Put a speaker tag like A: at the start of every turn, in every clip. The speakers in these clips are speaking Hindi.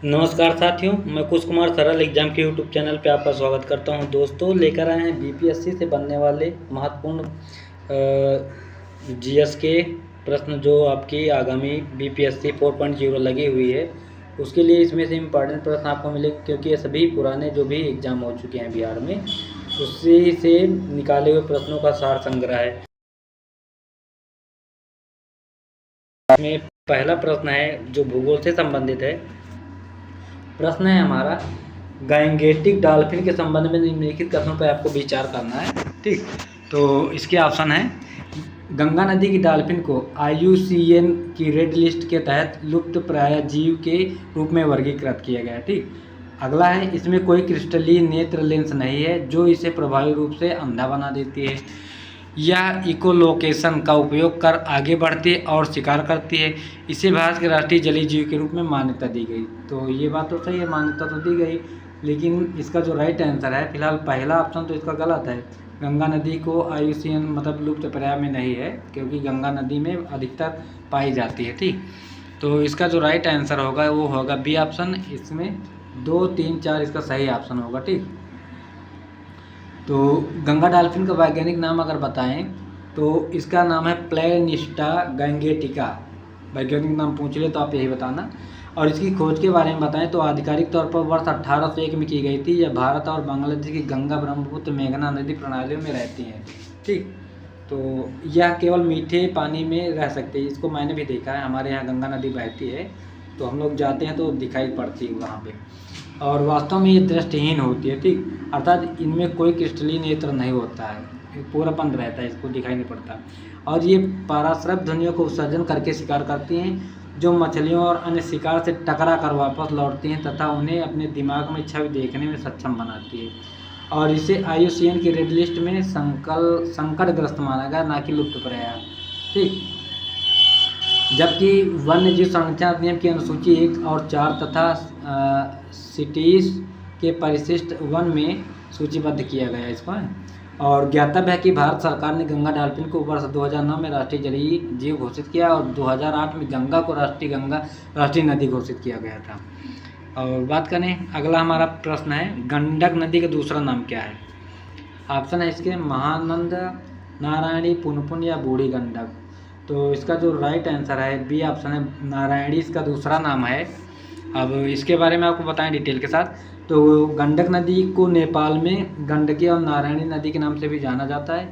A: नमस्कार साथियों, मैं कुश कुमार सरल एग्जाम के यूट्यूब चैनल पे आपका स्वागत करता हूं। दोस्तों, लेकर आए हैं बीपीएससी से बनने वाले महत्वपूर्ण जीएस के प्रश्न जो आपकी आगामी बीपीएससी 4.0 लगी हुई है उसके लिए इसमें से इम्पॉर्टेंट प्रश्न आपको मिलेंगे, क्योंकि ये सभी पुराने जो भी एग्ज़ाम हो चुके हैं बिहार में उसी से निकाले हुए प्रश्नों का सार संग्रह है। इसमें पहला प्रश्न है जो भूगोल से संबंधित है। प्रश्न है हमारा, गैंगेटिक डॉल्फिन के संबंध में निम्नलिखित कथनों पर आपको विचार करना है। ठीक, तो इसके ऑप्शन है, गंगा नदी की डॉल्फिन को IUCN की रेड लिस्ट के तहत लुप्त प्राय जीव के रूप में वर्गीकृत किया गया है। ठीक, अगला है, इसमें कोई क्रिस्टलीय नेत्र लेंस नहीं है जो इसे प्रभावी रूप से अंधा बना देती है। यह इकोलोकेशन का उपयोग कर आगे बढ़ती है और शिकार करती है। इसे भारत के राष्ट्रीय जलीय जीव के रूप में मान्यता दी गई। तो ये बात तो सही है, मान्यता तो दी गई, लेकिन इसका जो राइट आंसर है फिलहाल पहला ऑप्शन तो इसका गलत है। गंगा नदी को IUCN मतलब लुप्त प्राय में नहीं है, क्योंकि गंगा नदी में अधिकतर पाई जाती है। ठीक, तो इसका जो राइट आंसर होगा वो होगा बी ऑप्शन। इसमें 2, 3, 4 इसका सही ऑप्शन होगा। ठीक, तो गंगा डॉल्फिन का वैज्ञानिक नाम अगर बताएं तो इसका नाम है प्लेनिस्टा गैंगेटिका। वैज्ञानिक नाम पूछ ले तो आप यही बताना। और इसकी खोज के बारे में बताएं तो आधिकारिक तौर पर वर्ष 1801 में की गई थी। यह भारत और बांग्लादेश की गंगा, ब्रह्मपुत्र, मेघना नदी प्रणालियों में रहती हैं। ठीक, तो यह केवल मीठे पानी में रह सकते हैं। इसको मैंने भी देखा है, हमारे यहाँ गंगा नदी बहती है तो हम लोग जाते हैं तो दिखाई पड़ती है वहाँ पे, और वास्तव में ये दृष्टिहीन होती है। ठीक, अर्थात इनमें कोई क्रिस्टलीय नेत्र नहीं होता है, पूरा बंद रहता है, इसको दिखाई नहीं पड़ता। और ये पराश्रय ध्वनियों को उत्सर्जन करके शिकार करती हैं, जो मछलियों और अन्य शिकार से टकरा कर वापस लौटती हैं तथा उन्हें अपने दिमाग में छवि देखने में सक्षम बनाती है। और इसे IUCN की रेड लिस्ट में संकटग्रस्त माना गया, ना कि लुप्तप्राय। ठीक, जबकि वन्य जीव संरक्षण अधिनियम की अनुसूची 1 और 4 तथा सिटीज के परिशिष्ट वन में सूचीबद्ध किया गया है इसको। और ज्ञातव्य है कि भारत सरकार ने गंगा डॉल्फिन को वर्ष 2009 में राष्ट्रीय जलीय जीव घोषित किया और 2008 में गंगा को राष्ट्रीय नदी घोषित किया गया था। और बात करें, अगला हमारा प्रश्न है, गंडक नदी का दूसरा नाम क्या है? ऑप्शन है इसके, महानंदा, नारायणी, पुनपुन या बूढ़ी गंडक। तो इसका जो राइट आंसर है बी ऑप्शन है, नारायणी इसका दूसरा नाम है। अब इसके बारे में आपको बताएं डिटेल के साथ। तो गंडक नदी को नेपाल में गंडकी और नारायणी नदी के नाम से भी जाना जाता है।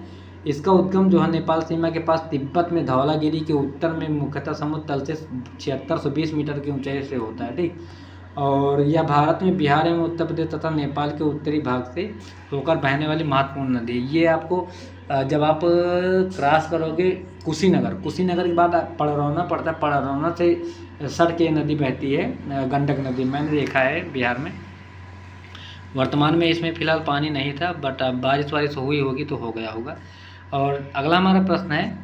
A: इसका उद्गम जो है नेपाल सीमा के पास तिब्बत में धौलागिरी के उत्तर में मुख्यतः समुद्र तल से 7620 मीटर की ऊंचाई से होता है। ठीक, और यह भारत में बिहार एवं उत्तर प्रदेश तथा नेपाल के उत्तरी भाग से होकर बहने वाली महत्वपूर्ण नदी है। ये आपको जब आप क्रॉस करोगे कुशीनगर के बाद पड़रौना पड़ता है, पड़रौना से सट के नदी बहती है गंडक नदी। मैंने देखा है बिहार में। वर्तमान में इसमें फिलहाल पानी नहीं था, बट अब बारिश हुई होगी तो हो गया होगा। और अगला हमारा प्रश्न है,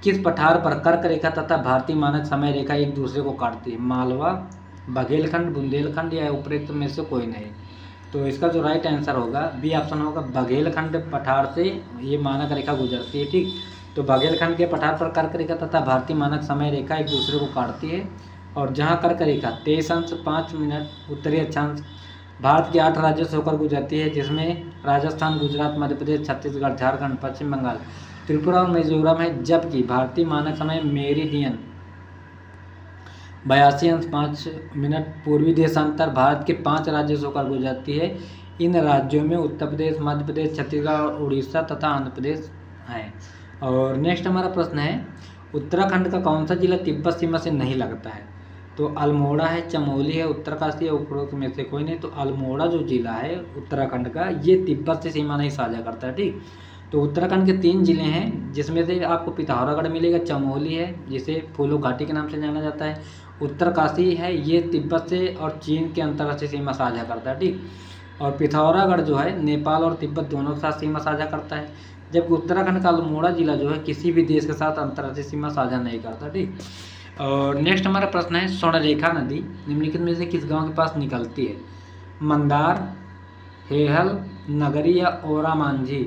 A: किस पठार पर कर्क रेखा तथा भारतीय मानक समय रेखा एक दूसरे को काटती है? मालवा, बघेलखंड, बुंदेलखंड या उपरोक्त में से कोई नहीं। तो इसका जो राइट आंसर होगा बी ऑप्शन होगा, बघेलखंड पठार से ये मानक रेखा गुजरती है। ठीक, तो बघेलखंड के पठार पर कर्क रेखा तथा भारतीय मानक समय रेखा एक दूसरे को काटती है। और जहाँ कर्क रेखा 23 अंश 5 मिनट उत्तरी अक्षांश भारत के 8 राज्यों से होकर गुजरती है, जिसमें राजस्थान, गुजरात, मध्य प्रदेश, छत्तीसगढ़, झारखंड, पश्चिम बंगाल, त्रिपुरा और मिजोरम है। जबकि भारतीय मानक समय मेरिडियन 82 अंश 5 मिनट पूर्वी देशांतर भारत के 5 राज्यों से होकर गुजरती है। इन राज्यों में उत्तर प्रदेश, मध्य प्रदेश, छत्तीसगढ़, उड़ीसा तथा आंध्र प्रदेश है। और नेक्स्ट हमारा प्रश्न है, उत्तराखंड का कौन सा जिला तिब्बत सीमा से नहीं लगता है? तो अल्मोड़ा है, चमोली है, उत्तरकाशी है, उपरोक्त में से कोई नहीं। तो अल्मोड़ा जो जिला है उत्तराखंड का, ये तिब्बत से सीमा नहीं साझा करता है। ठीक, तो उत्तराखंड के 3 जिले हैं, जिसमें से आपको पिथौरागढ़ मिलेगा, चमोली है जिसे फूलो घाटी के नाम से जाना जाता है, उत्तरकाशी है ये तिब्बत से और चीन के अंतर्राष्ट्रीय सीमा साझा करता है। ठीक, और पिथौरागढ़ जो है नेपाल और तिब्बत दोनों के साथ सीमा साझा करता है, जबकि उत्तराखंड का अल्मोड़ा जिला जो है किसी भी देश के साथ अंतर्राष्ट्रीय सीमा साझा नहीं करता। ठीक, और नेक्स्ट हमारा प्रश्न है, स्वर्णरेखा नदी निम्नलिखित में से किस गांव के पास निकलती है? मंदार, हेहल, नगरी या ओरा मांझी।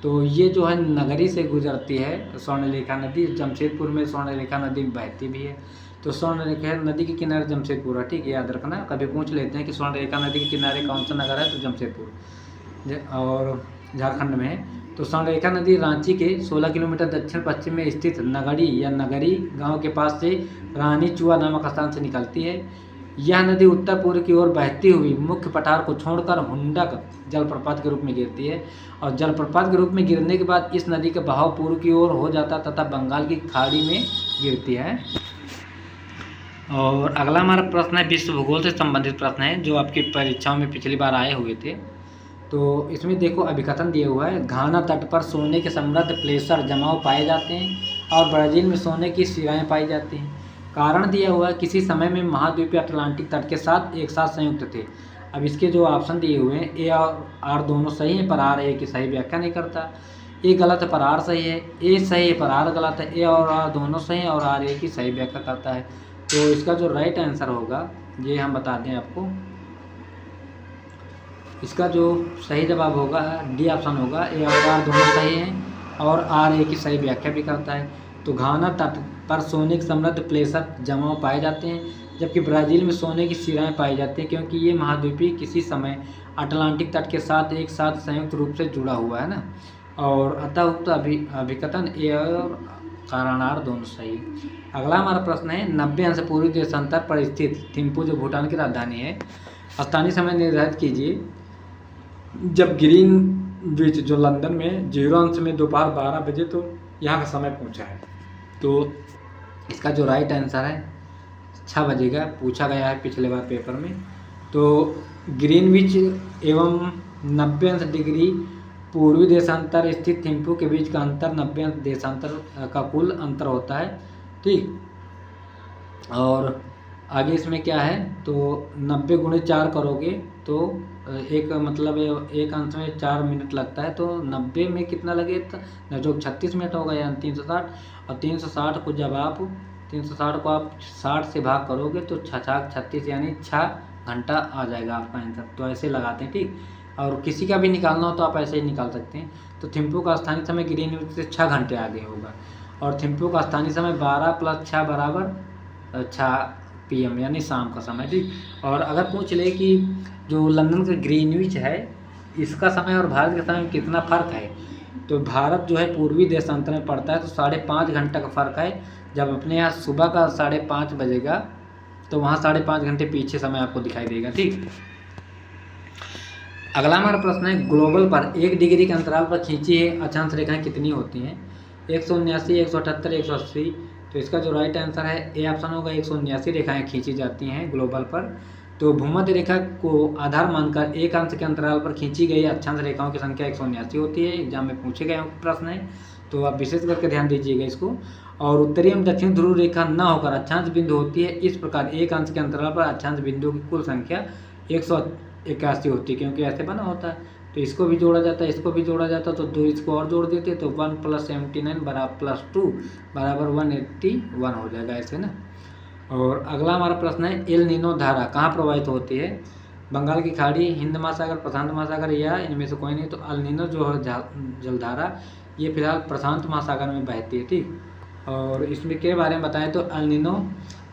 A: तो ये जो है नगरी से गुजरती है स्वर्णरेखा नदी। जमशेदपुर में स्वर्णरेखा नदी बहती भी है। तो स्वर्ण रेखा नदी के किनारे जमशेदपुर है, ठीक है, याद रखना। कभी पूछ लेते हैं कि स्वर्ण रेखा नदी के किनारे कौन सा नगर है, तो जमशेदपुर और झारखंड में है। तो स्वर्ण रेखा नदी रांची के 16 किलोमीटर दक्षिण पश्चिम में स्थित नगड़ी या नगरी गांव के पास से रानी चुआ नामक स्थान से निकलती है। यह नदी उत्तर पूर्व की ओर बहती हुई मुख्य पठार को छोड़कर हुंडक जलप्रपात के रूप में गिरती है, और जलप्रपात के रूप में गिरने के बाद इस नदी का बहाव पूर्व की ओर हो जाता तथा बंगाल की खाड़ी में गिरती है। और अगला हमारा प्रश्न है विश्व भूगोल से संबंधित प्रश्न है, जो आपकी परीक्षाओं में पिछली बार आए हुए थे। तो इसमें देखो अभिकथन दिया हुआ है, घाना तट पर सोने के समृद्ध प्लेसर जमाव पाए जाते हैं और ब्राज़ील में सोने की सिराएं पाई जाती हैं। कारण दिया हुआ है, किसी समय में महाद्वीपीय अटलांटिक तट के साथ एक साथ संयुक्त थे। अब इसके जो ऑप्शन दिए हुए हैं, ए और आर दोनों सही हैं, पर आर ए की सही व्याख्या नहीं करता। ए गलत है पर आर सही है, ए सही है पर आर गलत है, ए और आर दोनों सही हैं और आर ए की सही व्याख्या करता है। तो इसका जो राइट आंसर होगा, ये हम बता दें आपको, इसका जो सही जवाब होगा डी ऑप्शन होगा, ए और आर दोनों सही हैं और आर ए की सही व्याख्या भी करता है। तो घाना तट पर सोने के समृद्ध प्लेसर जमाव पाए जाते हैं, जबकि ब्राज़ील में सोने की सिराएं पाई जाती हैं, क्योंकि ये महाद्वीपीय किसी समय अटलांटिक तट के साथ एक साथ संयुक्त रूप से जुड़ा हुआ है ना। और अतः उक्त अभिकथन ए और कारण आर दोनों सही। अगला हमारा प्रश्न है 90 अंश पूर्वी देशांतर पर स्थित थिम्पू जो भूटान की राजधानी है, स्थानीय समय निर्धारित कीजिए जब ग्रीनविच जो लंदन में 0 अंश में दोपहर 12 बजे तो यहाँ का समय पूछा है। तो इसका जो राइट आंसर है 6 बजे का पूछा गया है पिछले बार पेपर में। तो ग्रीनविच एवं 90 अंश डिग्री पूर्वी देशांतर स्थित थिम्पू के बीच का अंतर 90 अंश देशांतर का कुल अंतर होता है, ठीक। और आगे इसमें क्या है, तो 90 × 4 करोगे तो एक मतलब एक अंश में 4 मिनट लगता है, तो 90 में कितना लगे तो जो 36 मिनट होगा यानी 360। और 360 को जब आप 360 को आप 60 से भाग करोगे तो 36 यानी 6 घंटा आ जाएगा आपका आंसर। तो ऐसे लगाते हैं, ठीक। और किसी का भी निकालना हो तो आप ऐसे ही निकाल सकते हैं। तो थिम्पू का स्थानीय समय ग्रीनविच से 6 घंटे आगे होगा, और थिम्पू का स्थानीय समय 12 + 6 बराबर 6 PM यानी शाम का समय, ठीक। और अगर पूछ ले कि जो लंदन का ग्रीनविच है इसका समय और भारत के समय में कितना फ़र्क है, तो भारत जो है पूर्वी देशांतर में पड़ता है, तो 5.5 घंटा का फ़र्क है। जब अपने यहाँ सुबह का 5:30 बजेगा तो वहाँ 5.5 घंटे पीछे समय आपको दिखाई देगा, ठीक। अगला हमारा प्रश्न है ग्लोबल पर 1 डिग्री के अंतराल पर खींची है अक्षांश रेखाएं कितनी होती हैं? 179, 178, 180। तो इसका जो राइट आंसर है ए ऑप्शन होगा, 179 रेखाएं खींची जाती हैं ग्लोबल पर। तो भूमध्य रेखा को आधार मानकर 1 अंश के अंतराल पर खींची गई अक्षांश रेखाओं की संख्या 179 होती है। एग्जाम में पूछे गए प्रश्न है, तो आप विशेष करके ध्यान दीजिएगा इसको। और उत्तरी एवं दक्षिण ध्रुव रेखा न होकर अक्षांश बिंदु होती है। इस प्रकार 1 अंश के अंतराल पर अक्षांश बिंदुओं की कुल संख्या 181 होती है, क्योंकि ऐसे बना होता है। तो इसको भी जोड़ा जाता है, इसको भी जोड़ा जाता है, तो 2 इसको और जोड़ देते तो 1 + 79 +2 बराबर 181 हो जाएगा ऐसे ना। और अगला हमारा प्रश्न है एल नीनो धारा कहाँ प्रवाहित होती है? बंगाल की खाड़ी, हिंद महासागर, प्रशांत महासागर या इनमें से कोई नहीं। तो एल नीनो जो है जलधारा ये फिलहाल प्रशांत महासागर में बहती है, ठीक। और इसमें के बारे में बताएं तो एल नीनो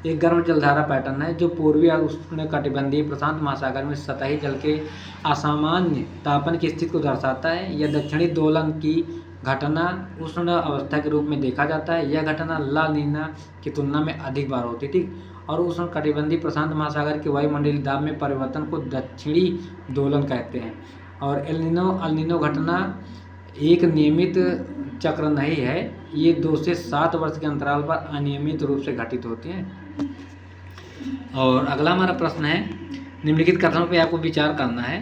A: एक गर्म जलधारा पैटर्न है जो पूर्वी और उष्णकटिबंधीय प्रशांत महासागर में सतही जल के असामान्य तापन की स्थिति को दर्शाता है। यह दक्षिणी दोलन की घटना उष्ण अवस्था के रूप में देखा जाता है। यह घटना ला नीना की तुलना में अधिक बार होती है, ठीक। और उष्णकटिबंधीय प्रशांत महासागर के वायुमंडलीय दाब में परिवर्तन को दक्षिणी दोलन कहते हैं। और एल नीनो घटना एक नियमित चक्र नहीं है, ये 2 से 7 वर्ष के अंतराल पर अनियमित रूप से घटित होती हैं। और अगला हमारा प्रश्न है निम्नलिखित कथनों पे आपको विचार करना है।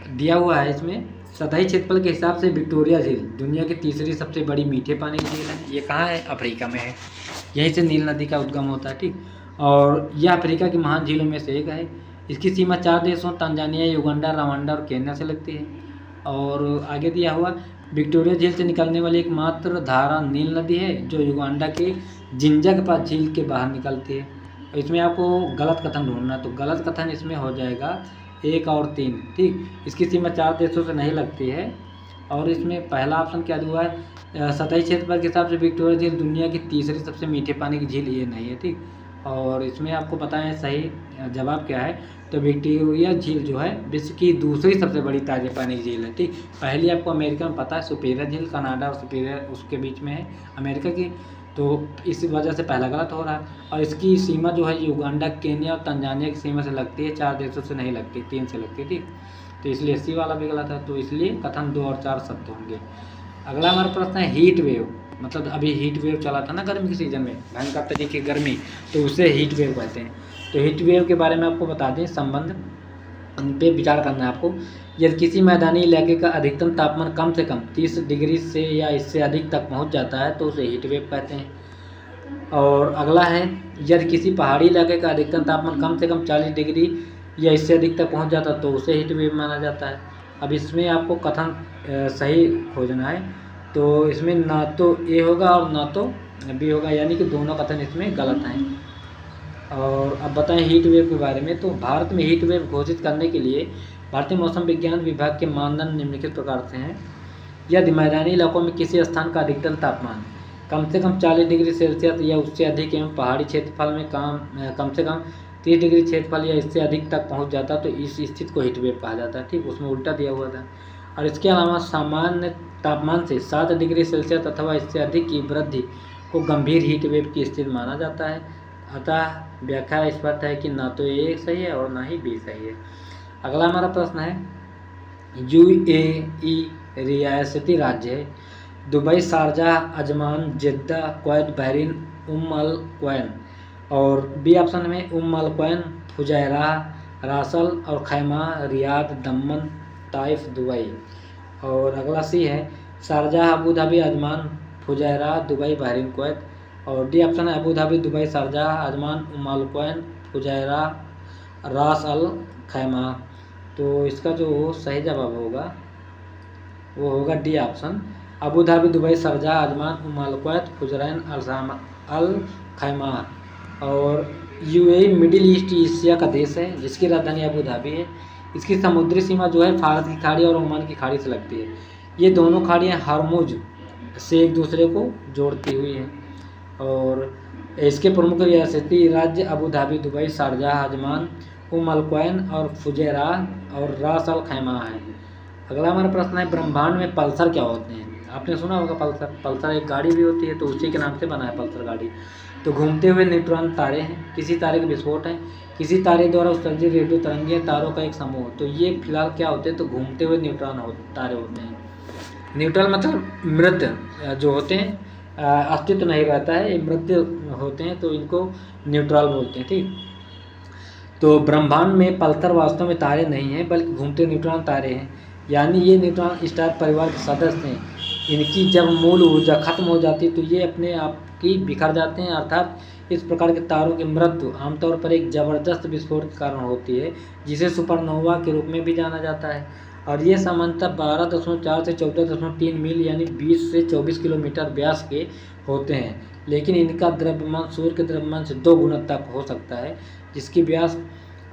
A: दिया हुआ है इसमें सतही क्षेत्रफल के हिसाब से विक्टोरिया झील दुनिया की तीसरी सबसे बड़ी मीठे पानी की झील है। ये कहाँ है? अफ्रीका में है। यहीं से नील नदी का उद्गम होता है, ठीक। और यह अफ्रीका की महान झीलों में से एक है। इसकी सीमा 4 देशों तंजानिया, युगांडा, रवांडा और केन्या से लगती है। और आगे दिया हुआ विक्टोरिया झील से निकलने वाली एकमात्र धारा नील नदी है जो युगांडा के जिंजा के पास झील के बाहर निकलती है। इसमें आपको गलत कथन ढूंढना, तो गलत कथन इसमें हो जाएगा 1 और 3, ठीक। इसकी सीमा 4 देशों से नहीं लगती है। और इसमें पहला ऑप्शन क्या हुआ है, सतही क्षेत्रफल के हिसाब से विक्टोरिया झील दुनिया की तीसरी सबसे मीठे पानी की झील ये नहीं है, ठीक। और इसमें आपको पता है सही जवाब क्या है। तो विक्टोरिया झील जो है विश्व की दूसरी सबसे बड़ी ताजे पानी की झील है। ठीक, पहली आपको अमेरिका में पता है सुपीरियर झील, कनाडा और सुपीरियर उसके बीच में है अमेरिका की, तो इस वजह से पहला गलत हो रहा है। और इसकी सीमा जो है युगांडा, केन्या और तंजानिया की सीमा से लगती है, 4 देशों से नहीं लगती, 3 से लगती है। ठीक, तो इसलिए सी वाला भी गलत है, तो इसलिए कथन 2 और 4 सत्य होंगे। अगला हमारा प्रश्न है हीट वेव, मतलब अभी हीट वेव चला था ना गर्मी के सीजन में, भयंकर तरीके की गर्मी, तो उसे हीट वेव कहते हैं। तो हीट वेव के बारे में आपको बता दें संबंध, उन पे विचार करना है आपको। यदि किसी मैदानी इलाके का अधिकतम तापमान कम से कम 30 डिग्री से या इससे अधिक तक पहुंच जाता है तो उसे हीट वेव कहते हैं। और अगला है, यदि किसी पहाड़ी इलाके का अधिकतम तापमान कम से कम 40 डिग्री या इससे अधिक तक पहुंच जाता तो उसे हीट वेव माना जाता है। अब इसमें आपको कथन सही खोजना है, तो इसमें ना तो ए होगा और ना तो बी होगा, यानी कि दोनों कथन इसमें गलत हैं। और अब बताएं हीट वेव के बारे में। तो भारत में हीट वेव घोषित करने के लिए भारतीय मौसम विज्ञान विभाग के मानदंड निम्नलिखित प्रकार से हैं। यदि मैदानी इलाकों में किसी स्थान का अधिकतम तापमान कम से कम 40 डिग्री सेल्सियस या उससे अधिक एवं पहाड़ी क्षेत्रफल में कम से कम 30 डिग्री क्षेत्रफल या इससे अधिक तक पहुंच जाता तो इस स्थिति को हीट वेव कहा जाता है। ठीक, उसमें उल्टा दिया हुआ था। और इसके अलावा सामान्य तापमान से 7 डिग्री सेल्सियस अथवा इससे अधिक की वृद्धि को गंभीर हीट वेव की स्थिति माना जाता है। अतः व्याख्या स्पष्ट है कि ना तो ए सही है और ना ही बी सही है। अगला हमारा प्रश्न है, यूएई रियासती राज्य है, Dubai, Sharjah, Ajman, Jeddah, Kuwait, Bahrain, Al Quwain. और बी ऑप्शन में अल क्वैन, फुजैरा, रासल और Khaimah, Riyadh, Dammam, Taif, Dubai. और अगला सी है, Sharjah, Abu Dhabi, Ajman, Fujairah, Dubai, Bahrain, Kuwait. और डी ऑप्शन है Abu Dhabi, Dubai, Sharjah, Ajman, Al Quwain, Fujairah, Ras Al खैमा। तो इसका जो सही जवाब होगा वो होगा D option, Abu Dhabi, Dubai, Sharjah, Ajman, Al Quwain, Fujairah, Al Khaimah. और यूएई मिडिल ईस्ट एशिया का देश है जिसकी राजधानी अबू धाबी है। इसकी समुद्री सीमा जो है फारस की खाड़ी और ओमान की खाड़ी से लगती है। ये दोनों खाड़ियाँ हरमुज से एक दूसरे को जोड़ती हुई हैं। और इसके प्रमुख रियासती राज्य Abu Dhabi, Dubai, Sharjah, Ajman, Al Quwain और फुजैरा और रास अल खैमा है। अगला हमारा प्रश्न है, ब्रह्मांड में पल्सर क्या होते हैं? आपने सुना होगा पल्सर, पल्सर एक गाड़ी भी होती है, तो उसी के नाम से बना है पल्सर गाड़ी। तो घूमते हुए न्यूट्रॉन तारे हैं, किसी तारे के विस्फोट हैं, किसी तारे द्वारा उत्सर्जित रेडियो तरंगें, तारों का एक समूह। तो ये फिलहाल क्या होते हैं, तो घूमते हुए तारे होते हैं। न्यूट्रल मतलब मृत जो होते हैं, अस्तित्व नहीं रहता है, ये मृत होते हैं, तो इनको न्यूट्रल बोलते हैं। ठीक, तो ब्रह्मांड में पल्सर वास्तव में तारे नहीं हैं बल्कि घूमते न्यूट्रॉन तारे हैं, यानी ये न्यूट्रॉन स्टार परिवार के सदस्य हैं। इनकी जब मूल ऊर्जा खत्म हो जाती है तो ये अपने आप की बिखर जाते हैं, अर्थात इस प्रकार के तारों की मृत्यु आमतौर पर एक ज़बरदस्त विस्फोट के कारण होती है, जिसे सुपरनोवा के रूप में भी जाना जाता है। और ये सामान्यतः 12.4 से 14.3 मील यानी 20 से 24 किलोमीटर व्यास के होते हैं, लेकिन इनका द्रव्यमान सूर्य के द्रव्यमान से 2 गुना तक हो सकता है, जिसकी व्यास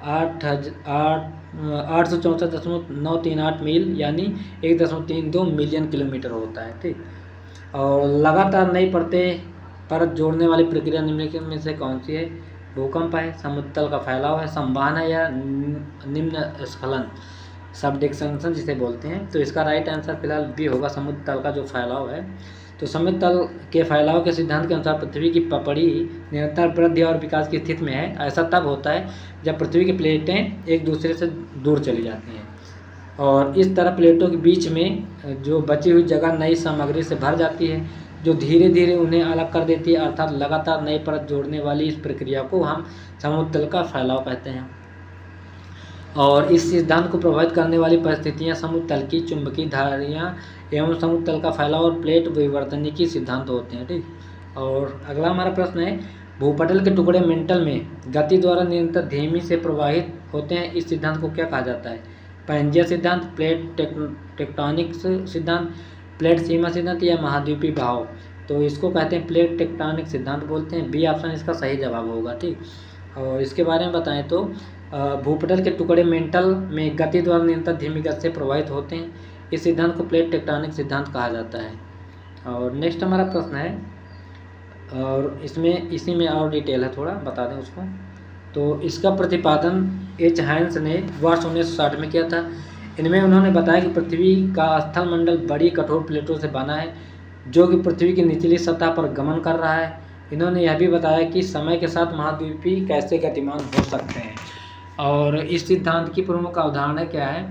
A: 864.938 मील यानी 1.32 मिलियन किलोमीटर होता है। ठीक, और लगातार नई परत जोड़ने वाली प्रक्रिया निम्नलिखित में से कौन सी है? भूकंप है, समुद्र तल का फैलाव है, संवहन है या निम्न स्खलन, सबडक्शन जिसे बोलते हैं। तो इसका राइट आंसर फिलहाल बी होगा, समुद्र तल का जो फैलाव है। तो समुद्र तल के फैलाव के सिद्धांत के अनुसार पृथ्वी की पपड़ी निरंतर वृद्धि और विकास की स्थिति में है। ऐसा तब होता है जब पृथ्वी की प्लेटें एक दूसरे से दूर चली जाती हैं और इस तरह प्लेटों के बीच में जो बची हुई जगह नई सामग्री से भर जाती है, जो धीरे धीरे उन्हें अलग कर देती है, अर्थात लगातार नई परत जोड़ने वाली इस प्रक्रिया को हम समुद्र तल का फैलाव कहते हैं। और इस सिद्धांत को प्रभावित करने वाली परिस्थितियां समुद्र तल की चुंबकीय धारियां एवं समुद्र तल का फैलाव और प्लेट विवर्तनिकी सिद्धांत होते हैं। ठीक, और अगला हमारा प्रश्न है, भूपटल के टुकड़े मेंटल में गति द्वारा निरंतर धीमी से प्रवाहित होते हैं, इस सिद्धांत को क्या कहा जाता है? पैंजिया सिद्धांत, प्लेट टेक्टोनिक्स सिद्धांत, प्लेट सीमा सिद्धांत या महाद्वीपीय भाव। तो इसको कहते हैं प्लेट टेक्टोनिक सिद्धांत बोलते हैं। बी ऑप्शन इसका सही जवाब होगा। ठीक, और इसके बारे में बताएं तो भूपटल के टुकड़े मेंटल में गति द्वारा निरंतर धीमी गति से प्रवाहित होते हैं, इस सिद्धांत को प्लेट टेक्टोनिक सिद्धांत कहा जाता है। और नेक्स्ट हमारा प्रश्न है, और इसमें इसी में और डिटेल है, थोड़ा बता दें उसको। तो इसका प्रतिपादन एच हाइंस ने वर्ष 1960 में किया था। इनमें उन्होंने बताया कि पृथ्वी का स्थल मंडल बड़ी कठोर प्लेटों से बना है जो कि पृथ्वी की निचली सतह पर गमन कर रहा है। इन्होंने यह भी बताया कि समय के साथ महाद्वीपीय कैसे गतिमान हो सकते हैं। और इस सिद्धांत की प्रमुख अवधारणा क्या है,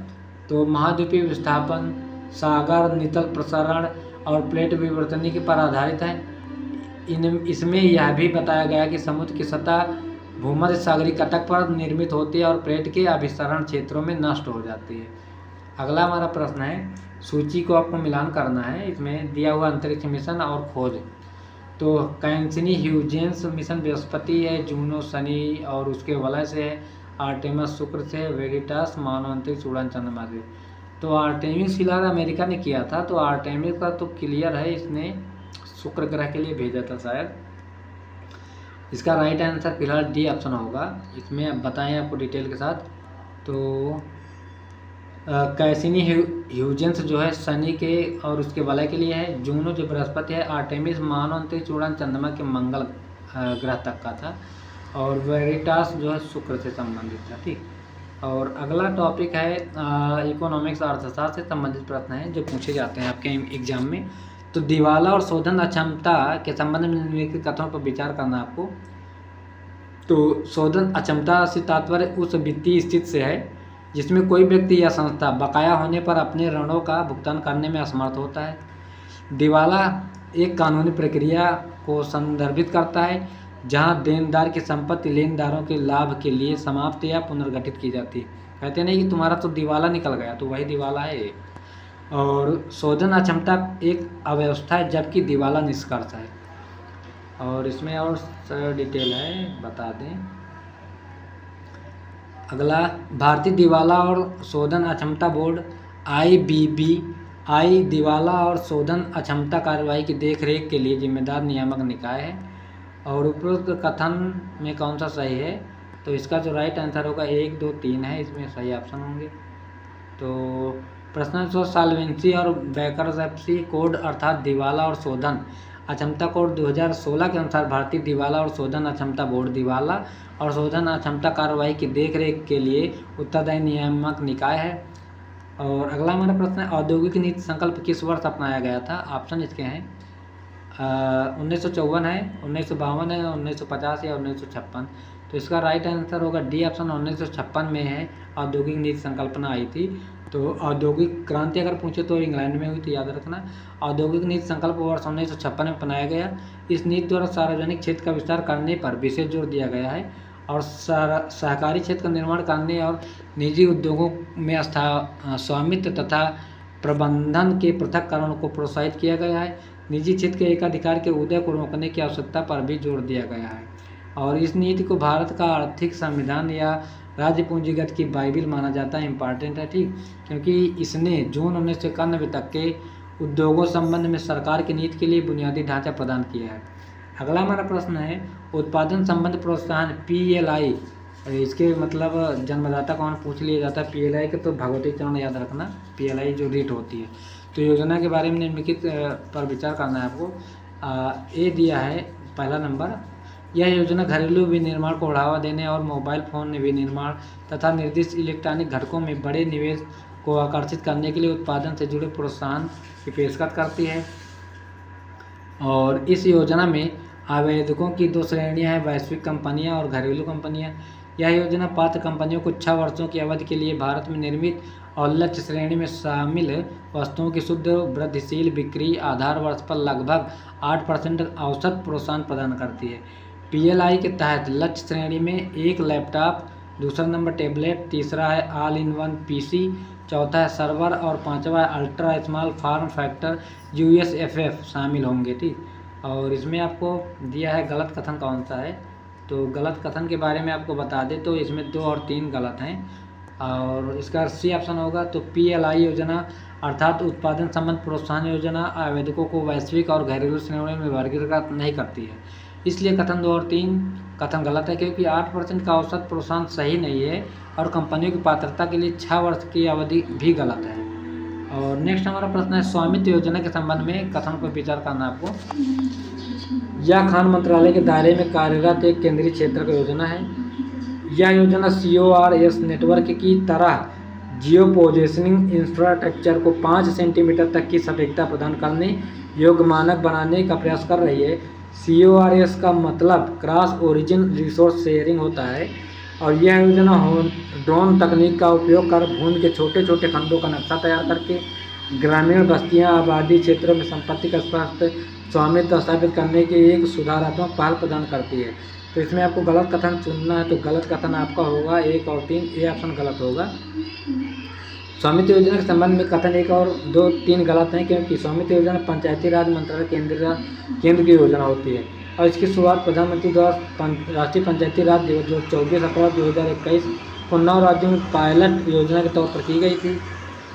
A: तो महाद्वीपीय विस्थापन, सागर नितल प्रसारण और प्लेट विवर्तनिकी पर आधारित है। इसमें यह भी बताया गया कि समुद्र की सतह भूमध्य सागरीय कटक पर निर्मित होती है और प्लेट के अभिसरण क्षेत्रों में नष्ट हो जाती है। अगला हमारा प्रश्न है, सूची को आपको मिलान करना है। इसमें दिया हुआ अंतरिक्ष मिशन और खोज, तो कैसिनी ह्यूजेंस मिशन बृहस्पति है, जूनो शनि और उसके वलय से है, आर्टेमिस शुक्र से, वेरिटास मानव अंतरिक्ष उड़ान चंद्रमा से। तो आर्टेमिस फिलहाल अमेरिका ने किया था, तो आर्टेमिस का तो क्लियर है, इसने शुक्र ग्रह के लिए भेजा था शायद। इसका राइट आंसर फिलहाल डी ऑप्शन होगा। इसमें अब बताएं आपको डिटेल के साथ। तो कैसिनी ह्यूजेंस जो है शनि के और उसके वलय के लिए है, जूनो जो बृहस्पति है, आर्टेमिस मानव अंतरिक्ष उड़ान चंद्रमा के मंगल ग्रह तक का था, और वेरिटास जो है शुक्र से संबंधित था। ठीक, और अगला टॉपिक है इकोनॉमिक्स अर्थशास्त्र से संबंधित प्रश्न है जो पूछे जाते हैं आपके एग्जाम में। तो दिवाला और शोधन अक्षमता के संबंध में निम्नलिखित कथनों पर विचार करना आपको। तो शोधन अक्षमता से तात्पर्य उस वित्तीय स्थिति से है जिसमें कोई व्यक्ति या संस्था बकाया होने पर अपने ऋणों का भुगतान करने में असमर्थ होता है। दिवाला एक कानूनी प्रक्रिया को संदर्भित करता है जहां देनदार की संपत्ति लेनदारों के लाभ के लिए समाप्त या पुनर्गठित की जाती है। कहते नहीं कि तुम्हारा तो दिवाला निकल गया, तो वही दिवाला है। और शोधन अक्षमता एक अव्यवस्था है जबकि दिवाला निष्कर्ष है। और इसमें और डिटेल है, बता दें। अगला, भारतीय दिवाला और शोधन अक्षमता बोर्ड IBBI दिवाला और शोधन अक्षमता कार्रवाई की देखरेख के लिए जिम्मेदार नियामक निकाय है। और उपरोक्त कथन में कौन सा सही है, तो इसका जो राइट आंसर होगा 1, 2, 3 है, इसमें सही ऑप्शन होंगे। तो प्रश्न सॉल्वेंसी और बैंकरप्सी कोड अर्थात दिवाला और शोधन अक्षमता कोड 2016 के अनुसार भारतीय दिवाला और शोधन अक्षमता बोर्ड दिवाला और शोधन अक्षमता कार्रवाई की देखरेख के लिए उत्तरदायी नियामक निकाय है। और अगला हमारा प्रश्न है, औद्योगिक नीति संकल्प किस वर्ष अपनाया गया था। ऑप्शन इसके हैं 1954 है, 1952 है, 1950 या 1956। तो इसका राइट आंसर होगा डी ऑप्शन, 1956 में है औद्योगिक नीति संकल्पना आई थी। तो औद्योगिक क्रांति अगर पूछे तो इंग्लैंड में हुई थी, याद रखना। औद्योगिक नीति संकल्प वर्ष 1956 में अपनाया गया। इस नीति द्वारा सार्वजनिक क्षेत्र का विस्तार करने पर विशेष जोर दिया गया है और सहकारी क्षेत्र का निर्माण करने और निजी उद्योगों में स्वामित्व तथा प्रबंधन के पृथक्करण को प्रोत्साहित किया गया है। निजी क्षेत्र के एकाधिकार के उदय को रोकने की आवश्यकता पर भी जोर दिया गया है। और इस नीति को भारत का आर्थिक संविधान या राज्य पूंजीगत की बाइबिल माना जाता है। इम्पॉर्टेंट है, ठीक, क्योंकि इसने जून 1991 तक के उद्योगों संबंध में सरकार की नीति के लिए बुनियादी ढांचा प्रदान किया है। अगला हमारा प्रश्न है, उत्पादन संबंध प्रोत्साहन PLI, इसके मतलब जन्मदाता कौन पूछ लिया जाता है। PLI के तो भगवती चरण याद रखना, PLI जो रीट होती है। तो योजना के बारे में निम्नलिखित पर विचार करना है आपको। ए दिया है पहला नंबर, यह योजना घरेलू विनिर्माण को बढ़ावा देने और मोबाइल फोन विनिर्माण तथा निर्दिष्ट इलेक्ट्रॉनिक घटकों में बड़े निवेश को आकर्षित करने के लिए उत्पादन से जुड़े प्रोत्साहन की पेशकश करती है। और इस योजना में आवेदकों की 2 श्रेणियां हैं, वैश्विक कंपनियां और घरेलू कंपनियां। यह योजना पात्र कंपनियों को 6 वर्षों की अवधि के लिए भारत में निर्मित और लक्ष्य श्रेणी में शामिल वस्तुओं की शुद्ध वृद्धिशील बिक्री आधार वर्ष पर लगभग 8% औसत प्रोत्साहन प्रदान करती है। PLI के तहत लक्ष्य श्रेणी में 1 लैपटॉप, दूसरा नंबर टेबलेट, तीसरा है ऑल इन वन PC, चौथा है सर्वर और पांचवा है ultra small form factor USFF शामिल होंगे, ठीक। और इसमें आपको दिया है गलत कथन कौन सा है। तो गलत कथन के बारे में आपको बता दें तो इसमें 2 और 3 गलत हैं और इसका C ऑप्शन होगा। तो PLI योजना अर्थात उत्पादन संबंध प्रोत्साहन योजना आवेदकों को वैश्विक और घरेलू श्रेणियों में वर्गीकृत नहीं करती है, इसलिए कथन 2 और 3 कथन गलत है, क्योंकि 8% का औसत प्रोत्साहन सही नहीं है और कंपनियों की पात्रता के लिए 6 वर्ष की अवधि भी गलत है। और नेक्स्ट हमारा प्रश्न है, स्वामित्व योजना के संबंध में कथन पर विचार करना आपको। यह खान मंत्रालय के दायरे में कार्यरत एक केंद्रीय क्षेत्र की योजना है। यह योजना CORS नेटवर्क की तरह जियो पोजिशनिंग इंफ्रास्ट्रक्चर को 5 सेंटीमीटर तक की सटीकता प्रदान करने योग्य मानक बनाने का प्रयास कर रही है। CORS का मतलब क्रॉस ओरिजिन रिसोर्स शेयरिंग होता है और यह योजना ड्रोन तकनीक का उपयोग कर भूमि के छोटे छोटे खंडों का नक्शा तैयार करके ग्रामीण बस्तियां आबादी क्षेत्रों में संपत्ति का स्पष्ट स्वामित्व स्थापित करने की एक सुधारात्मक पहल प्रदान करती है। तो इसमें आपको गलत कथन चुनना है, तो गलत कथन आपका होगा 1 और 3, ए ऑप्शन गलत होगा। स्वामित्व योजना के संबंध में कथन 1 और 2, 3 गलत हैं, क्योंकि स्वामित्व योजना पंचायती राज मंत्रालय केंद्र की योजना होती है और इसकी शुरुआत प्रधानमंत्री द्वारा राष्ट्रीय पंचायती राज दिवस जो 24 अप्रैल 2021 को 9 राज्यों में पायलट योजना के तौर पर की गई थी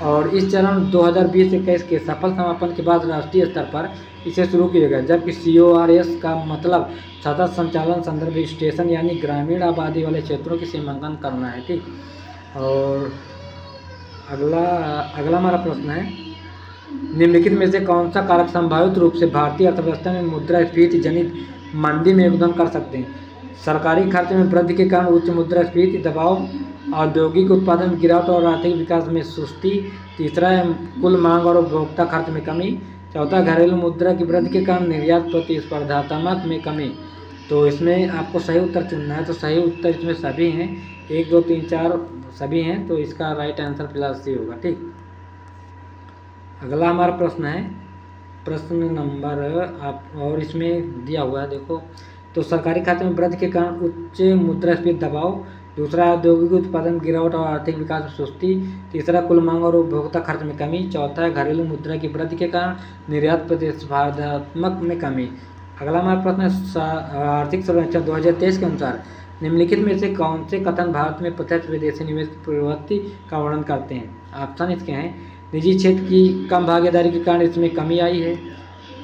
A: और इस चरण 2020-21 के सफल समापन के बाद राष्ट्रीय स्तर पर इसे शुरू किया गया, जबकि CORS का मतलब सतत संचालन संदर्भ स्टेशन यानी ग्रामीण आबादी वाले क्षेत्रों की सीमांकन करना है। ठीक, और अगला हमारा प्रश्न है, निम्नलिखित में से कौन सा कारक संभावित रूप से भारतीय अर्थव्यवस्था में मुद्रास्फीति जनित मंदी में योगदान कर सकते हैं? सरकारी खर्च में वृद्धि के कारण उच्च मुद्रास्फीति दबाव, औद्योगिक उत्पादन में गिरावट और आर्थिक विकास में सुस्ती। तीसरा है कुल मांग और उपभोक्ता खर्च में कमी। चौथा, घरेलू मुद्रा की वृद्धि के कारण निर्यात प्रतिस्पर्धात्मक में कमी। तो इसमें आपको सही उत्तर चुनना है, तो सही उत्तर इसमें सभी हैं, 1, 2, 3, 4 सभी हैं, तो इसका राइट आंसर फिलहाल सी होगा। ठीक, अगला हमारा प्रश्न है, प्रश्न नंबर आप और इसमें दिया हुआ है देखो, तो सरकारी खाते में वृद्धि के कारण उच्च मुद्रास्फीति दबाव। दूसरा, औद्योगिक उत्पादन गिरावट और आर्थिक विकास में सुस्ती। तीसरा, कुल मांग और उपभोक्ता खर्च में कमी। चौथा है घरेलू मुद्रा की वृद्धि के कारण निर्यात प्रतिस्पर्धात्मक में कमी। अगला हमारा प्रश्न है, आर्थिक सर्वेक्षण 2023 के अनुसार निम्नलिखित में से कौन से कथन भारत में प्रत्यक्ष विदेशी निवेश की प्रवृत्ति का वर्णन करते हैं? ऑप्शन इसके हैं, निजी क्षेत्र की कम भागीदारी के कारण इसमें कमी आई है।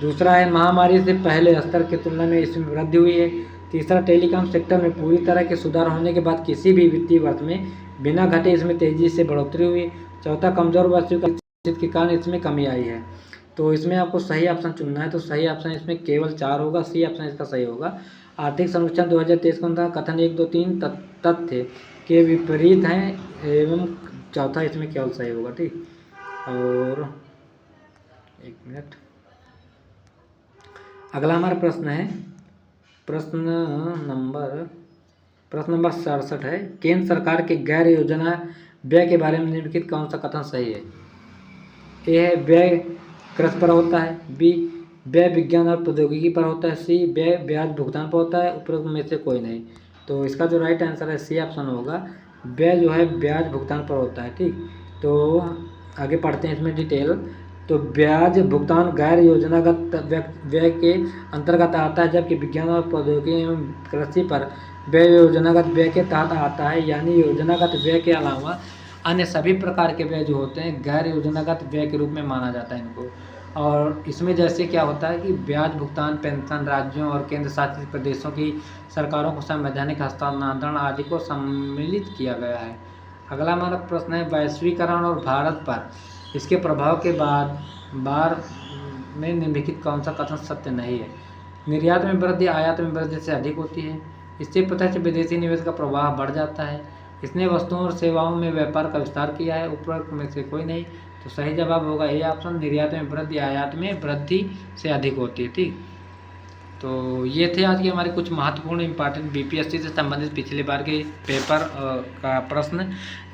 A: दूसरा है, महामारी से पहले स्तर की तुलना में इसमें वृद्धि हुई है। तीसरा, टेलीकॉम सेक्टर में पूरी तरह के सुधार होने के बाद किसी भी वित्तीय वर्ष में बिना घटे इसमें तेजी से बढ़ोतरी हुई। चौथा, कमजोर वैश्विक स्थिति के कारण इसमें कमी आई है। तो इसमें आपको सही ऑप्शन चुनना है, तो सही ऑप्शन इसमें केवल 4 होगा, सी ऑप्शन इसका सही होगा। आर्थिक सर्वेक्षण 2023 का अनुसार कथन 1, 2, 3 तथ्य के विपरीत हैं एवं चौथा इसमें केवल सही होगा। ठीक, और 1 मिनट, अगला हमारा प्रश्न है, प्रश्न नंबर 67 है, केंद्र सरकार के गैर योजना व्यय के बारे में निम्नलिखित कौन सा कथन सही है? ए है, व्यय कृषि पर होता है। बी, व्यय विज्ञान और प्रौद्योगिकी पर होता है। सी, व्यय ब्याज भुगतान पर होता है। उपरोक्त में से कोई नहीं। तो इसका जो राइट आंसर है सी ऑप्शन होगा, व्यय जो है ब्याज भुगतान पर होता है। ठीक, तो आगे पढ़ते हैं इसमें डिटेल। तो ब्याज भुगतान गैर योजनागत व्यय के अंतर्गत आता है, जबकि विज्ञान और प्रौद्योगिकी एवं कृषि पर व्यय योजनागत व्यय के तहत आता है। यानी योजनागत व्यय के अलावा अन्य सभी प्रकार के व्यय जो होते हैं गैर योजनागत व्यय के रूप में माना जाता है इनको। और इसमें जैसे क्या होता है कि ब्याज भुगतान, पेंशन, राज्यों और केंद्र शासित प्रदेशों की सरकारों को संवैधानिक हस्तांतरण आदि को सम्मिलित किया गया है। अगला हमारा प्रश्न है, वैश्वीकरण और भारत पर इसके प्रभाव के बार में निम्नलिखित कौन सा कथन सत्य नहीं है? निर्यात में वृद्धि आयात में वृद्धि से अधिक होती है। इससे प्रत्यक्ष विदेशी निवेश का प्रवाह बढ़ जाता है। इसने वस्तुओं और सेवाओं में व्यापार का विस्तार किया है। उपरोक्त में से कोई नहीं। तो सही जवाब होगा ए ऑप्शन, निर्यात में वृद्धि आयात में वृद्धि से अधिक होती है। ठीक, तो ये थे आज के हमारे कुछ महत्वपूर्ण इंपॉर्टेंट बीपीएससी से संबंधित पिछले बार के पेपर का प्रश्न,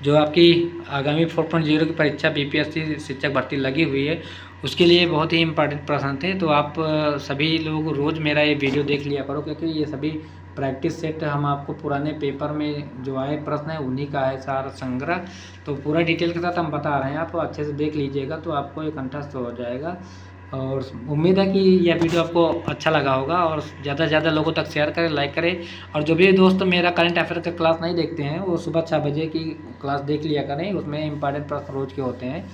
A: जो आपकी आगामी 4.0 की परीक्षा बीपीएससी शिक्षक भर्ती लगी हुई है उसके लिए बहुत ही इंपॉर्टेंट प्रश्न थे। तो आप सभी लोग रोज़ मेरा ये वीडियो देख लिया करो, क्योंकि ये सभी प्रैक्टिस सेट हम आपको पुराने पेपर में जो आए प्रश्न है उन्हीं का है सारा संग्रह। तो पूरा डिटेल के साथ हम बता रहे हैं, आप अच्छे से देख लीजिएगा तो आपको ये कंठस्थ हो जाएगा। और उम्मीद है कि यह वीडियो आपको अच्छा लगा होगा और ज़्यादा से ज़्यादा लोगों तक शेयर करें, लाइक करें। और जो भी दोस्त मेरा करंट अफेयर का क्लास नहीं देखते हैं वो सुबह 6 बजे की क्लास देख लिया करें, उसमें इंपॉर्टेंट प्रश्न रोज़ के होते हैं।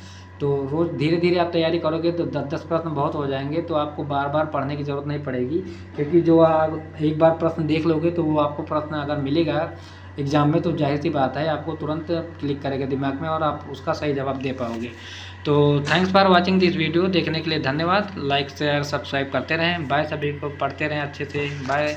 A: तो रोज़ धीरे धीरे आप तैयारी करोगे तो 10-10 प्रश्न बहुत हो जाएंगे, तो आपको बार बार पढ़ने की ज़रूरत नहीं पड़ेगी। क्योंकि जो आप एक बार प्रश्न देख लोगे तो वो आपको प्रश्न अगर मिलेगा एग्ज़ाम में, तो जाहिर सी बात है आपको तुरंत क्लिक करेगा दिमाग में और आप उसका सही जवाब दे पाओगे। तो thanks for watching this video, देखने के लिए धन्यवाद। लाइक शेयर सब्सक्राइब करते रहें। बाय, सभी को पढ़ते रहें अच्छे से। बाय।